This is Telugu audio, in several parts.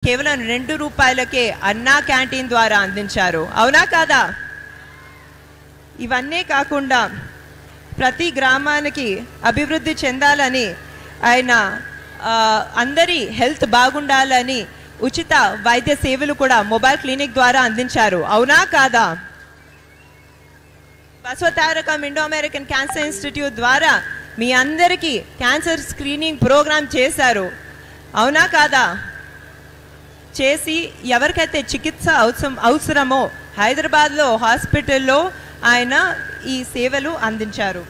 కేవలం 2 రూపాయలకే అన్నా క్యాంటీన్ ద్వారా అందించారు. అవునా కాదా? ఇవన్నీ కాకుండా ప్రతి గ్రామానికి అభివృద్ధి చెందాలని ఆయన అందరి హెల్త్ బాగుండాలని ఉచిత వైద్య సేవలు కూడా మొబైల్ క్లినిక్ ద్వారా అందించారు. అవునా కాదా? Basavatarakam Indo American cancer institute ద్వారా మీ అందరికీ క్యాన్సర్ స్క్రీనింగ్ ప్రోగ్రామ్ చేశారు. అవునా కాదా? చేసి ఎవరికైతే చికిత్స అవసరమో హైదరాబాద్లో హాస్పిటల్లో ఆయన ఈ సేవలు అందించారు.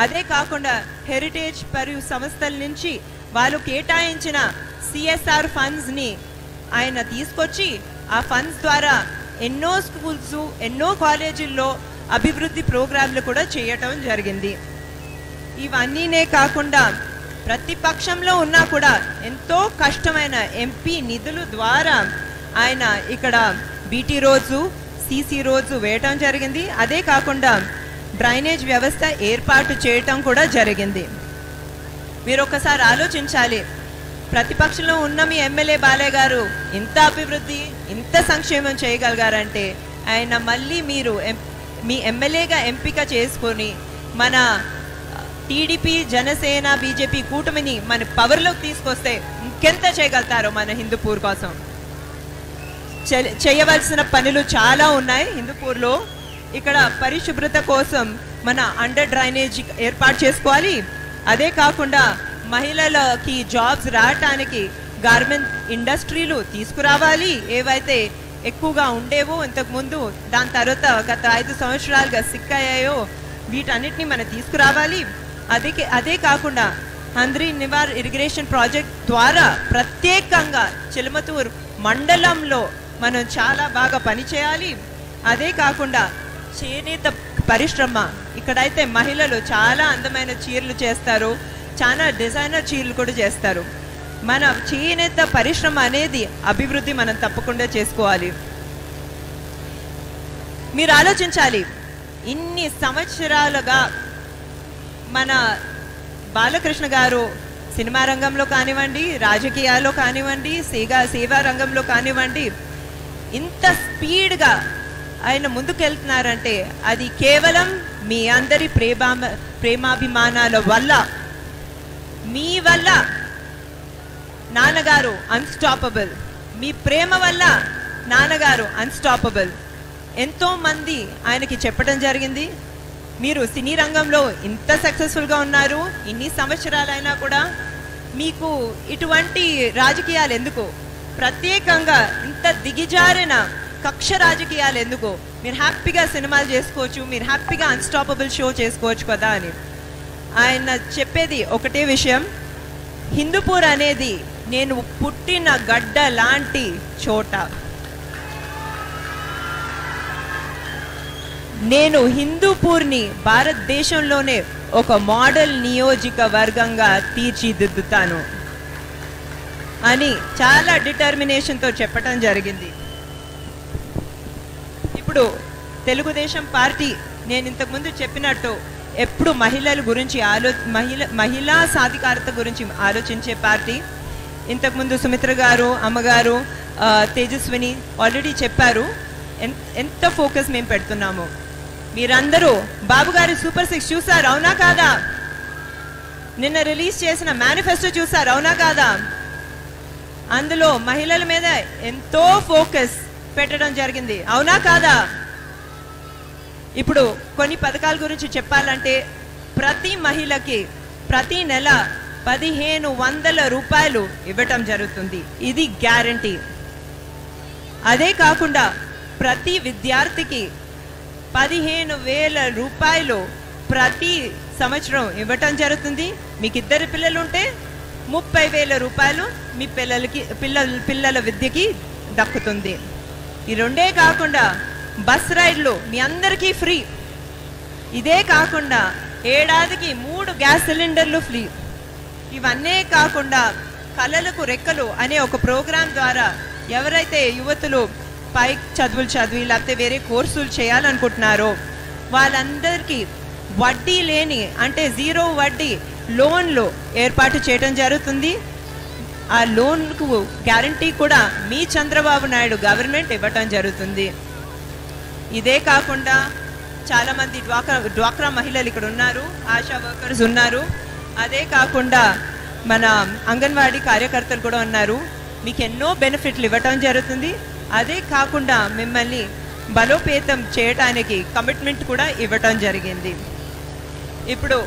అదే కాకుండా హెరిటేజ్ మరియు సంస్థల నుంచి వాళ్ళు కేటాయించిన సిఎస్ఆర్ ఫండ్స్ని ఆయన తీసుకొచ్చి ఆ ఫండ్స్ ద్వారా ఎన్నో స్కూల్స్ ఎన్నో కాలేజీల్లో అభివృద్ధి ప్రోగ్రాంలు కూడా చేయటం జరిగింది. ఇవన్నీనే కాకుండా ప్రతిపక్షంలో ఉన్నా కూడా ఎంతో కష్టమైన ఎంపీ నిధుల ద్వారా ఆయన ఇక్కడ బీటీ రోడ్స్ సీసీ రోడ్స్ వేయటం జరిగింది. అదే కాకుండా డ్రైనేజ్ వ్యవస్థ ఏర్పాటు చేయటం కూడా జరిగింది. మీరు ఒకసారి ఆలోచించాలి, ప్రతిపక్షంలో ఉన్న మీ ఎమ్మెల్యే బాలయ్య గారు ఇంత అభివృద్ధి ఇంత సంక్షేమం చేయగలిగారంటే ఆయన మళ్ళీ మీరు మీ ఎమ్మెల్యేగా ఎంపిక చేసుకొని మన టీడీపీ జనసేన బీజేపీ కూటమిని మన పవర్లోకి తీసుకొస్తే ఇంకెంత చేయగలుగుతారో మన హిందూపూర్ కోసం. చేయవలసిన పనులు చాలా ఉన్నాయి హిందూపూర్లో. ఇక్కడ పరిశుభ్రత కోసం మన అండర్ డ్రైనేజ్ ఏర్పాటు చేసుకోవాలి. అదే కాకుండా మహిళలకి జాబ్స్ రావటానికి గార్మెంట్ ఇండస్ట్రీలు తీసుకురావాలి. ఏవైతే ఎక్కువగా ఉండేవో ఇంతకుముందు దాని తర్వాత గత 5 సంవత్సరాలుగా సిక్కయ్యాయో వీటన్నిటిని మనం తీసుకురావాలి. అదే కాకుండా హంద్రీ నివార్ ఇరిగేషన్ ప్రాజెక్ట్ ద్వారా ప్రత్యేకంగా చిలమతూర్ మండలంలో మనం చాలా బాగా పనిచేయాలి. అదే కాకుండా చేనేత పరిశ్రమ, ఇక్కడైతే మహిళలు చాలా అందమైన చీరలు చేస్తారు, చాలా డిజైనర్ చీరలు కూడా చేస్తారు. మన చేనేత పరిశ్రమ అనేది అభివృద్ధి మనం తప్పకుండా చేసుకోవాలి. మీరు ఆలోచించాలి, ఇన్ని సంవత్సరాలుగా మన బాలకృష్ణ గారు సినిమా రంగంలో కానివ్వండి, రాజకీయాల్లో కానివ్వండి, సేవా రంగంలో కానివ్వండి, ఇంత స్పీడ్గా ఆయన ముందుకెళ్తున్నారంటే అది కేవలం మీ అందరి ప్రేమాభిమానాల వల్ల, మీ వల్ల. నాన్నగారు అన్స్టాపబుల్, మీ ప్రేమ వల్ల నాన్నగారు అన్స్టాపబుల్. ఎంతో మంది ఆయనకి చెప్పడం జరిగింది, మీరు సినీ రంగంలో ఇంత సక్సెస్ఫుల్గా ఉన్నారు, ఇన్ని సంవత్సరాలైనా కూడా మీకు ఇటువంటి రాజకీయాలు ఎందుకు, ప్రత్యేకంగా ఇంత దిగజారిన కక్ష రాజకీయాలు ఎందుకు, మీరు హ్యాపీగా సినిమాలు చేసుకోవచ్చు, మీరు హ్యాపీగా అన్స్టాపబుల్ షో చేసుకోవచ్చు కదా అని. ఆయన చెప్పేది ఒకటే విషయం, హిందూపూర్ అనేది నేను పుట్టిన గడ్డ లాంటి చోట. నేను హిందూపూర్ని భారతదేశంలోనే ఒక మోడల్ నియోజకవర్గంగా తీర్చిదిద్దుతాను అని చాలా డిటర్మినేషన్తో చెప్పటం జరిగింది. ఇప్పుడు తెలుగుదేశం పార్టీ నేను ఇంతకుముందు చెప్పినట్టు ఎప్పుడు మహిళల గురించి మహిళా సాధికారత గురించి ఆలోచించే పార్టీ. ఇంతకుముందు సుమిత్ర గారు, అమ్మగారు, తేజస్విని ఆల్రెడీ చెప్పారు ఎంత ఫోకస్ మేము పెడుతున్నాము. మీరందరూ బాబు గారి సూపర్ 6 చూసారు, అవునా కాదా? నిన్న రిలీజ్ చేసిన మేనిఫెస్టో చూసారు, అవునా కాదా? అందులో మహిళల మీద ఎంతో ఫోకస్ పెట్టడం జరిగింది, అవునా కాదా? ఇప్పుడు కొన్ని పథకాల గురించి చెప్పాలంటే ప్రతి మహిళకి ప్రతి నెల 1500 రూపాయలు ఇవ్వటం జరుగుతుంది, ఇది గ్యారంటీ. అదే కాకుండా ప్రతి విద్యార్థికి 15,000 రూపాయలు ప్రతి సంవత్సరం ఇవ్వటం జరుగుతుంది. మీకు 2 పిల్లలు ఉంటే 30,000 రూపాయలు మీ పిల్లల విద్యకి దక్కుతుంది. ఈ రెండే కాకుండా బస్ రైడ్లు మీ అందరికీ ఫ్రీ. ఇదే కాకుండా ఏడాదికి 3 గ్యాస్ సిలిండర్లు ఫ్రీ. ఇవన్నీ కాకుండా కళలకు రెక్కలు అనే ఒక ప్రోగ్రాం ద్వారా ఎవరైతే యువతులు పై చదువులు చదివి లేకపోతే వేరే కోర్సులు చేయాలనుకుంటున్నారో వాళ్ళందరికీ వడ్డీ లేని అంటే 0 వడ్డీ లోన్లు ఏర్పాటు చేయడం జరుగుతుంది. ఆ లోన్కు గ్యారంటీ కూడా మీ చంద్రబాబు నాయుడు గవర్నమెంట్ ఇవ్వటం జరుగుతుంది. ఇదే కాకుండా చాలామంది డ్వాక్రా మహిళలు ఇక్కడ ఉన్నారు, ఆశా వర్కర్స్ ఉన్నారు. అదే కాకుండా మన అంగన్వాడీ కార్యకర్తలు కూడా ఉన్నారు. మీకు ఎన్నో బెనిఫిట్లు ఇవ్వటం జరుగుతుంది. అదే కాకుండా మిమ్మల్ని బలోపేతం చేయటానికి కమిట్మెంట్ కూడా ఇవ్వటం జరిగింది. ఇప్పుడు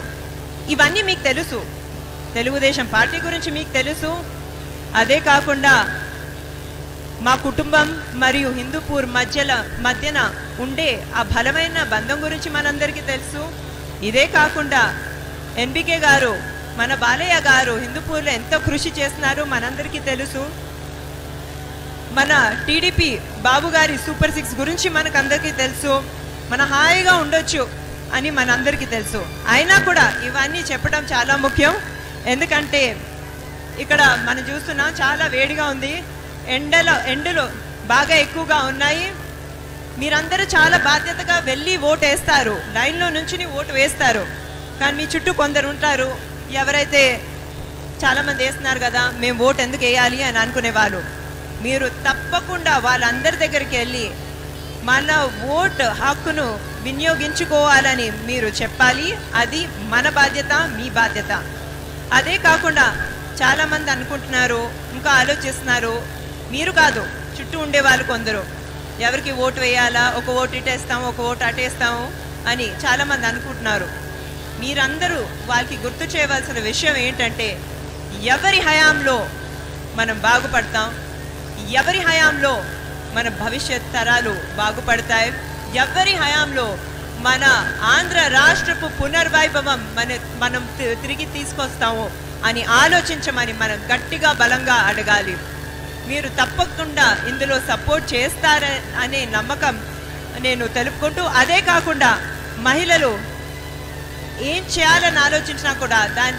ఇవన్నీ మీకు తెలుసు, తెలుగుదేశం పార్టీ గురించి మీకు తెలుసు. అదే కాకుండా మా కుటుంబం మరియు హిందూపూర్ మధ్యన ఉండే ఆ బలమైన బంధం గురించి మనందరికీ తెలుసు. ఇదే కాకుండా ఎన్బికే గారు, మన బాలయ్య గారు హిందూపూర్లో ఎంతో కృషి చేస్తున్నారు మనందరికీ తెలుసు. మన టీడీపీ బాబు గారి సూపర్ 6 గురించి మనకందరికీ తెలుసు. మన హాయిగా ఉండొచ్చు అని మనందరికీ తెలుసు. అయినా కూడా ఇవన్నీ చెప్పడం చాలా ముఖ్యం. ఎందుకంటే ఇక్కడ మనం చూస్తున్నాం చాలా వేడిగా ఉంది, ఎండలు బాగా ఎక్కువగా ఉన్నాయి. మీరందరూ చాలా బాధ్యతగా వెళ్ళి ఓటు వేస్తారు, లైన్లో నుంచి ఓటు వేస్తారు. కానీ మీ చుట్టూ కొందరు ఉంటారు, ఎవరైతే చాలామంది వేస్తున్నారు కదా, మేము ఓటు ఎందుకు వేయాలి అని అనుకునేవాళ్ళు. మీరు తప్పకుండా వాళ్ళందరి దగ్గరికి వెళ్ళి మన ఓటు హక్కును వినియోగించుకోవాలని మీరు చెప్పాలి. అది మన బాధ్యత, మీ బాధ్యత. అదే కాకుండా చాలామంది అనుకుంటున్నారు, ఇంకా ఆలోచిస్తున్నారు, మీరు కాదు చుట్టూ ఉండేవాళ్ళు కొందరు, ఎవరికి ఓటు వేయాలా, ఒక ఓటు ఇటేస్తాము, ఒక ఓటు అటేస్తాము అని చాలామంది అనుకుంటున్నారు. మీరందరూ వాళ్ళకి గుర్తు చేయవలసిన విషయం ఏంటంటే, ఎవరి హయాంలో మనం బాగుపడతాం, ఎవరి హయాంలో మన భవిష్యత్ తరాలు బాగుపడతాయి, ఎవరి హయాంలో మన ఆంధ్ర రాష్ట్రపు పునర్వైభవం మనం తిరిగి తీసుకొస్తాము అని ఆలోచించమని మనం గట్టిగా బలంగా అడగాలి. మీరు తప్పకుండా ఇందులో సపోర్ట్ చేస్తారనే నమ్మకం నేను తెలుపుకుంటూ, అదే కాకుండా మహిళలు ఏం చేయాలని ఆలోచించినా కూడా దాని